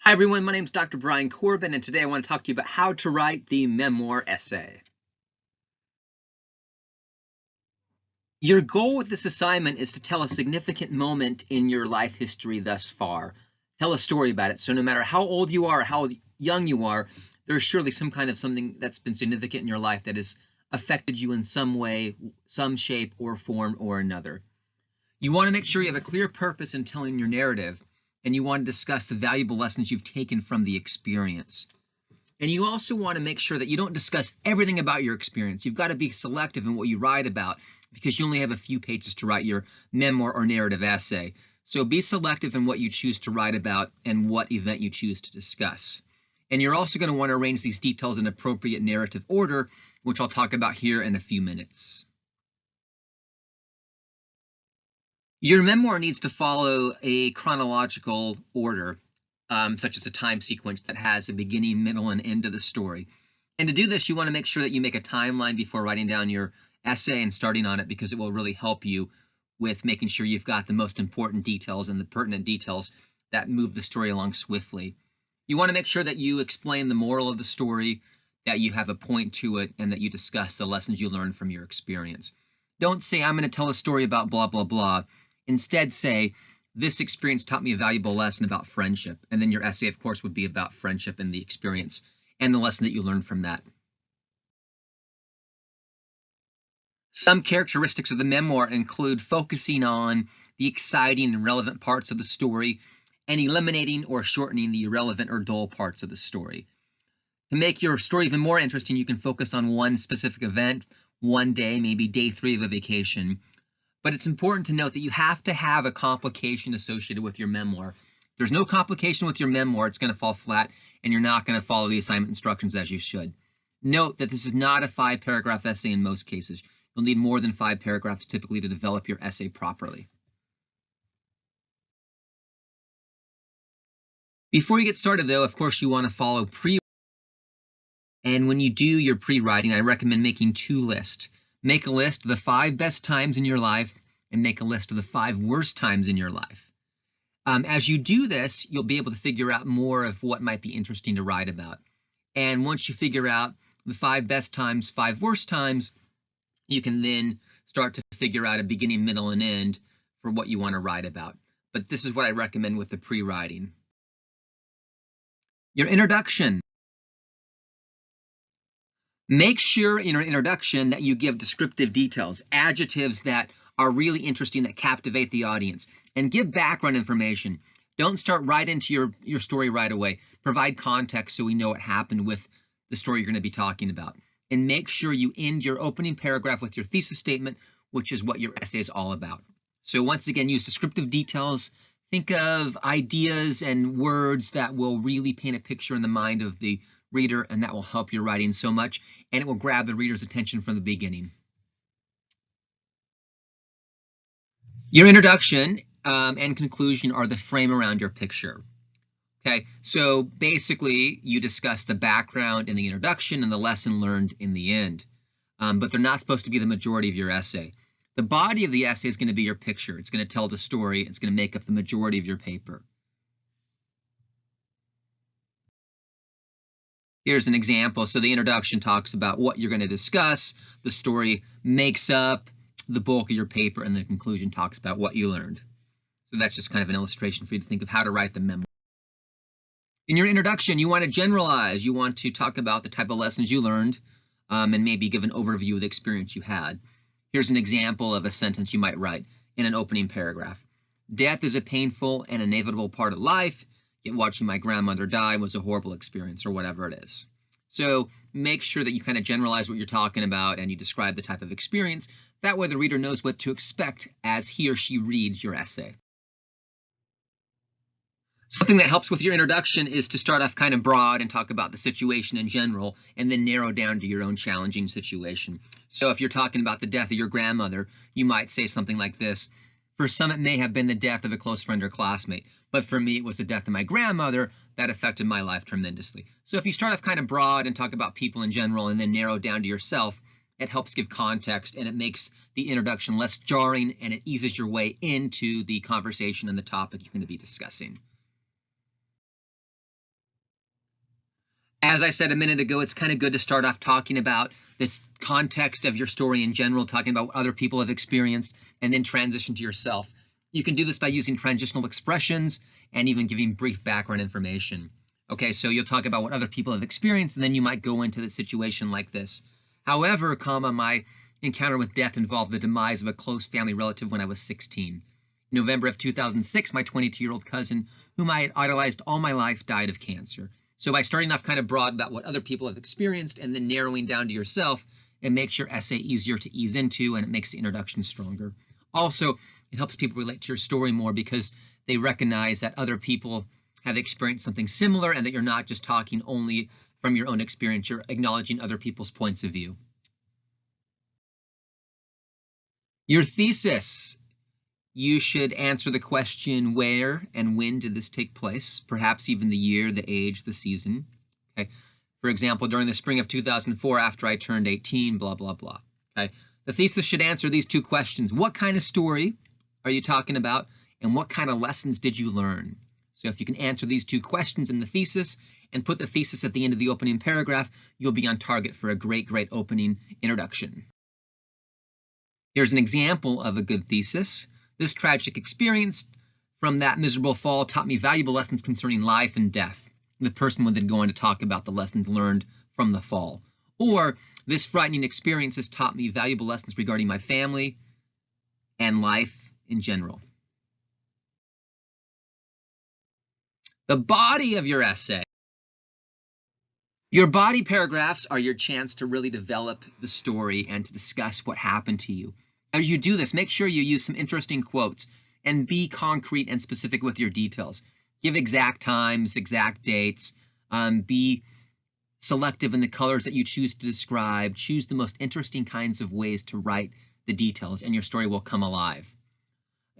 Hi everyone, my name is Dr. Brian Corbin, and today I want to talk to you about how to write the memoir essay. Your goal with this assignment is to tell a significant moment in your life history thus far. Tell a story about it. So no matter how old you are, how young you are, there's surely some kind of something that's been significant in your life that has affected you in some way, some shape or form or another. You want to make sure you have a clear purpose in telling your narrative, and you want to discuss the valuable lessons you've taken from the experience. And you also want to make sure that you don't discuss everything about your experience. You've got to be selective in what you write about because you only have a few pages to write your memoir or narrative essay. So be selective in what you choose to write about and what event you choose to discuss. And you're also going to want to arrange these details in appropriate narrative order, which I'll talk about here in a few minutes. Your memoir needs to follow a chronological order, such as a time sequence that has a beginning, middle, and end of the story. And to do this, you want to make sure that you make a timeline before writing down your essay and starting on it, because it will really help you with making sure you've got the most important details and the pertinent details that move the story along swiftly. You want to make sure that you explain the moral of the story, that you have a point to it, and that you discuss the lessons you learned from your experience. Don't say, I'm going to tell a story about blah, blah, blah. Instead, say, this experience taught me a valuable lesson about friendship. And then your essay, of course, would be about friendship and the experience and the lesson that you learned from that. Some characteristics of the memoir include focusing on the exciting and relevant parts of the story and eliminating or shortening the irrelevant or dull parts of the story. To make your story even more interesting, you can focus on one specific event, one day, maybe day 3 of a vacation. But it's important to note that you have to have a complication associated with your memoir. If there's no complication with your memoir, it's going to fall flat, and you're not going to follow the assignment instructions as you should. Note that this is not a 5-paragraph essay in most cases. You'll need more than 5 paragraphs typically to develop your essay properly. Before you get started, though, of course, you want to follow pre-writing. And when you do your pre-writing, I recommend making 2 lists. Make a list of the 5 best times in your life and make a list of the 5 worst times in your life. As you do this, you'll be able to figure out more of what might be interesting to write about. And once you figure out the 5 best times, 5 worst times, you can then start to figure out a beginning, middle, and end for what you want to write about. But this is what I recommend with the pre-writing. Your introduction. Make sure in your introduction that you give descriptive details, adjectives that are really interesting, that captivate the audience, and give background information. Don't start right into your story right away. Provide context so we know what happened with the story you're going to be talking about. And make sure you end your opening paragraph with your thesis statement, which is what your essay is all about. So once again, use descriptive details. Think of ideas and words that will really paint a picture in the mind of the reader, and that will help your writing so much, and it will grab the reader's attention from the beginning. Your introduction and conclusion are the frame around your picture. Okay, so basically you discuss the background in the introduction and the lesson learned in the end, but they're not supposed to be the majority of your essay. The body of the essay is going to be your picture. It's going to tell the story. It's going to make up the majority of your paper. Here's an example. So the introduction talks about what you're going to discuss. The story makes up the bulk of your paper, and the conclusion talks about what you learned. So that's just kind of an illustration for you to think of how to write the memoir. In your introduction, you want to generalize. You want to talk about the type of lessons you learned and maybe give an overview of the experience you had. Here's an example of a sentence you might write in an opening paragraph. Death is a painful and inevitable part of life. Yet watching my grandmother die was a horrible experience, or whatever it is. So make sure that you kind of generalize what you're talking about and you describe the type of experience. That way the reader knows what to expect as he or she reads your essay. Something that helps with your introduction is to start off kind of broad and talk about the situation in general, and then narrow down to your own challenging situation. So if you're talking about the death of your grandmother, you might say something like this. For some, it may have been the death of a close friend or classmate, but for me, it was the death of my grandmother that affected my life tremendously. So if you start off kind of broad and talk about people in general and then narrow down to yourself, it helps give context and it makes the introduction less jarring, and it eases your way into the conversation and the topic you're going to be discussing. As I said a minute ago, it's kind of good to start off talking about this context of your story in general, talking about what other people have experienced, and then transition to yourself. You can do this by using transitional expressions and even giving brief background information. Okay, so you'll talk about what other people have experienced, and then you might go into the situation like this. However, my encounter with death involved the demise of a close family relative when I was 16. In November of 2006, my 22-year-old cousin, whom I had idolized all my life, died of cancer. So by starting off kind of broad about what other people have experienced and then narrowing down to yourself, it makes your essay easier to ease into, and it makes the introduction stronger. Also, it helps people relate to your story more because they recognize that other people have experienced something similar and that you're not just talking only from your own experience, you're acknowledging other people's points of view. Your thesis. You should answer the question, where and when did this take place? Perhaps even the year, the age, the season. Okay. For example, during the spring of 2004, after I turned 18, blah, blah, blah. Okay. The thesis should answer these two questions. What kind of story are you talking about? And what kind of lessons did you learn? So if you can answer these two questions in the thesis and put the thesis at the end of the opening paragraph, you'll be on target for a great, great opening introduction. Here's an example of a good thesis. This tragic experience from that miserable fall taught me valuable lessons concerning life and death. The person would then go on to talk about the lessons learned from the fall. Or, this frightening experience has taught me valuable lessons regarding my family and life in general. The body of your essay. Your body paragraphs are your chance to really develop the story and to discuss what happened to you. As you do this, make sure you use some interesting quotes and be concrete and specific with your details. Give exact times, exact dates, be selective in the colors that you choose to describe, choose the most interesting kinds of ways to write the details, and your story will come alive.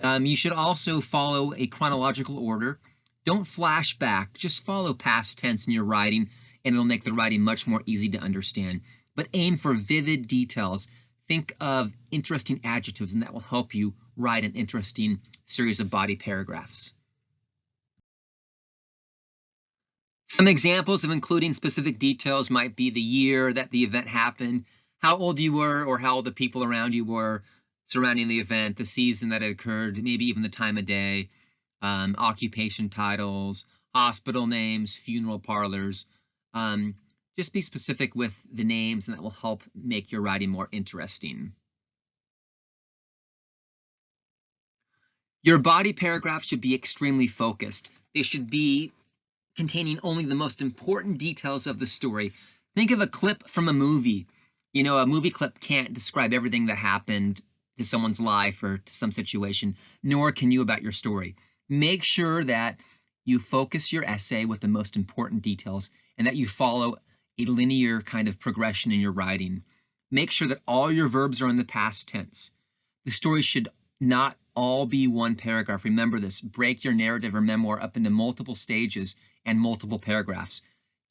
You should also follow a chronological order. Don't flash back, just follow past tense in your writing, and it'll make the writing much more easy to understand. But aim for vivid details. Think of interesting adjectives, and that will help you write an interesting series of body paragraphs. Some examples of including specific details might be the year that the event happened, how old you were or how old the people around you were surrounding the event, the season that it occurred, maybe even the time of day, occupation titles, hospital names, funeral parlors. Just be specific with the names, and that will help make your writing more interesting. Your body paragraph should be extremely focused. They should be containing only the most important details of the story. Think of a clip from a movie. You know, a movie clip can't describe everything that happened to someone's life or to some situation, nor can you about your story. Make sure that you focus your essay with the most important details and that you follow a linear kind of progression in your writing. Make sure that all your verbs are in the past tense. The story should not all be one paragraph. Remember this. Break your narrative or memoir up into multiple stages and multiple paragraphs.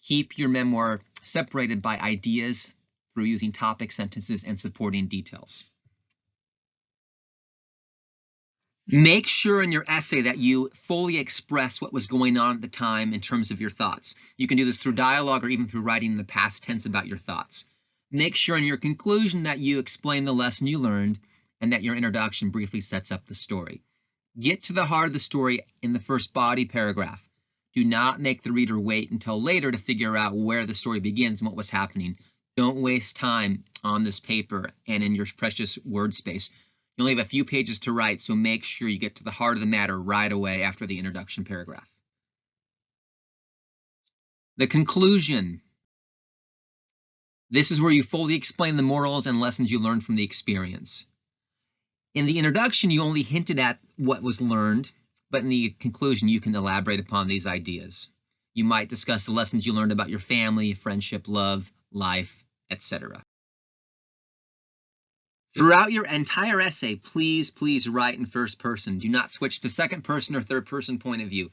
Keep your memoir separated by ideas through using topic sentences and supporting details. Make sure in your essay that you fully express what was going on at the time in terms of your thoughts. You can do this through dialogue or even through writing in the past tense about your thoughts. Make sure in your conclusion that you explain the lesson you learned and that your introduction briefly sets up the story. Get to the heart of the story in the first body paragraph. Do not make the reader wait until later to figure out where the story begins and what was happening. Don't waste time on this paper and in your precious word space. You only have a few pages to write, so make sure you get to the heart of the matter right away after the introduction paragraph. The conclusion. This is where you fully explain the morals and lessons you learned from the experience. In the introduction, you only hinted at what was learned, but in the conclusion, you can elaborate upon these ideas. You might discuss the lessons you learned about your family, friendship, love, life, etc. Throughout your entire essay, please write in first person. Do not switch to second person or third person point of view.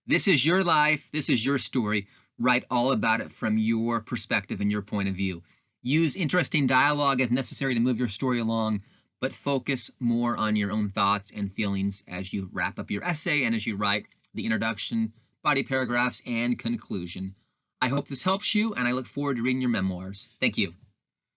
This is your life. This is your story. Write all about it from your perspective and your point of view. Use interesting dialogue as necessary to move your story along, but focus more on your own thoughts and feelings as you wrap up your essay and as you write the introduction, body paragraphs, and conclusion. I hope this helps you, and I look forward to reading your memoirs. Thank you.